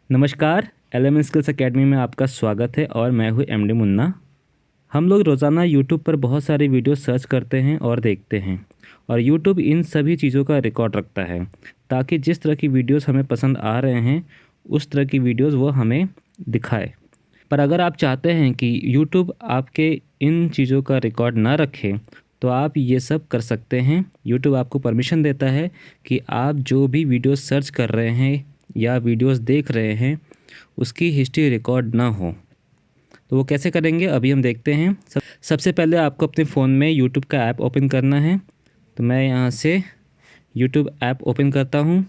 नमस्कार। LM skills academy में आपका स्वागत है और मैं हूँ एमडी मुन्ना। हम लोग रोज़ाना यूट्यूब पर बहुत सारी वीडियो सर्च करते हैं और देखते हैं और यूट्यूब इन सभी चीज़ों का रिकॉर्ड रखता है ताकि जिस तरह की वीडियोस हमें पसंद आ रहे हैं उस तरह की वीडियोस वो हमें दिखाए। पर अगर आप चाहते हैं कि यूट्यूब आपके इन चीज़ों का रिकॉर्ड ना रखे तो आप ये सब कर सकते हैं। यूट्यूब आपको परमिशन देता है कि आप जो भी वीडियोस सर्च कर रहे हैं या वीडियोस देख रहे हैं उसकी हिस्ट्री रिकॉर्ड ना हो। तो वो कैसे करेंगे अभी हम देखते हैं। सबसे पहले आपको अपने फ़ोन में यूट्यूब का ऐप ओपन करना है। तो मैं यहाँ से यूट्यूब ऐप ओपन करता हूँ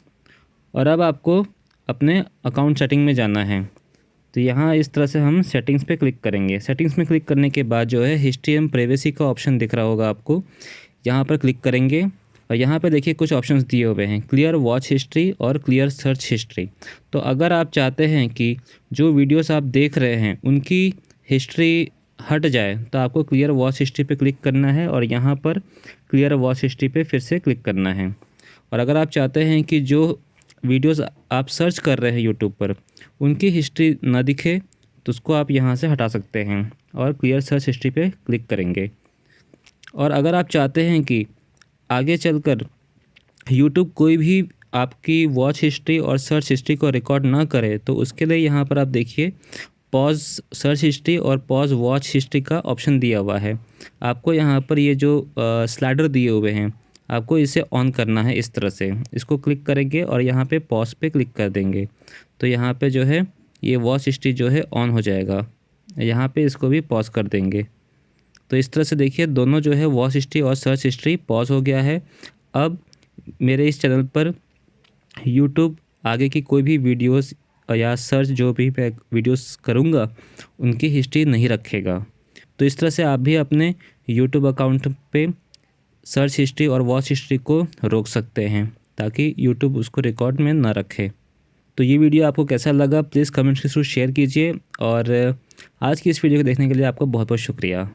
और अब आपको अपने अकाउंट सेटिंग में जाना है। तो यहाँ इस तरह से हम सेटिंग्स पे क्लिक करेंगे। सेटिंग्स में क्लिक करने के बाद जो है हिस्ट्री एंड प्राइवेसी का ऑप्शन दिख रहा होगा आपको, यहाँ पर क्लिक करेंगे और यहाँ पे देखिए कुछ ऑप्शंस दिए हुए हैं, क्लियर वॉच हिस्ट्री और क्लियर सर्च हिस्ट्री। तो अगर आप चाहते हैं कि जो वीडियोस आप देख रहे हैं उनकी हिस्ट्री हट जाए तो आपको क्लियर वॉच हिस्ट्री पे क्लिक करना है और यहाँ पर क्लियर वॉच हिस्ट्री पे फिर से क्लिक करना है। और अगर आप चाहते हैं कि जो वीडियोस आप सर्च कर रहे हैं यूट्यूब पर उनकी हिस्ट्री ना दिखे तो उसको आप यहाँ से हटा सकते हैं और क्लियर सर्च हिस्ट्री पे क्लिक करेंगे। और अगर आप चाहते हैं कि आगे चलकर यूट्यूब कोई भी आपकी वॉच हिस्ट्री और सर्च हिस्ट्री को रिकॉर्ड ना करे तो उसके लिए यहाँ पर आप देखिए पॉज सर्च हिस्ट्री और पॉज वॉच हिस्ट्री का ऑप्शन दिया हुआ है। आपको यहाँ पर ये जो स्लाइडर दिए हुए हैं आपको इसे ऑन करना है। इस तरह से इसको क्लिक करेंगे और यहाँ पे पॉज पे क्लिक कर देंगे तो यहाँ पे जो है ये वॉच हिस्ट्री जो है ऑन हो जाएगा। यहाँ पे इसको भी पॉज कर देंगे तो इस तरह से देखिए दोनों जो है वॉच हिस्ट्री और सर्च हिस्ट्री पॉज हो गया है। अब मेरे इस चैनल पर यूट्यूब आगे की कोई भी वीडियोस या सर्च जो भी मैं वीडियोस करूँगा उनकी हिस्ट्री नहीं रखेगा। तो इस तरह से आप भी अपने यूट्यूब अकाउंट पे सर्च हिस्ट्री और वॉच हिस्ट्री को रोक सकते हैं ताकि यूट्यूब उसको रिकॉर्ड में ना रखे। तो ये वीडियो आपको कैसा लगा प्लीज़ कमेंट्स के थ्रू शेयर कीजिए और आज की इस वीडियो को देखने के लिए आपका बहुत बहुत शुक्रिया।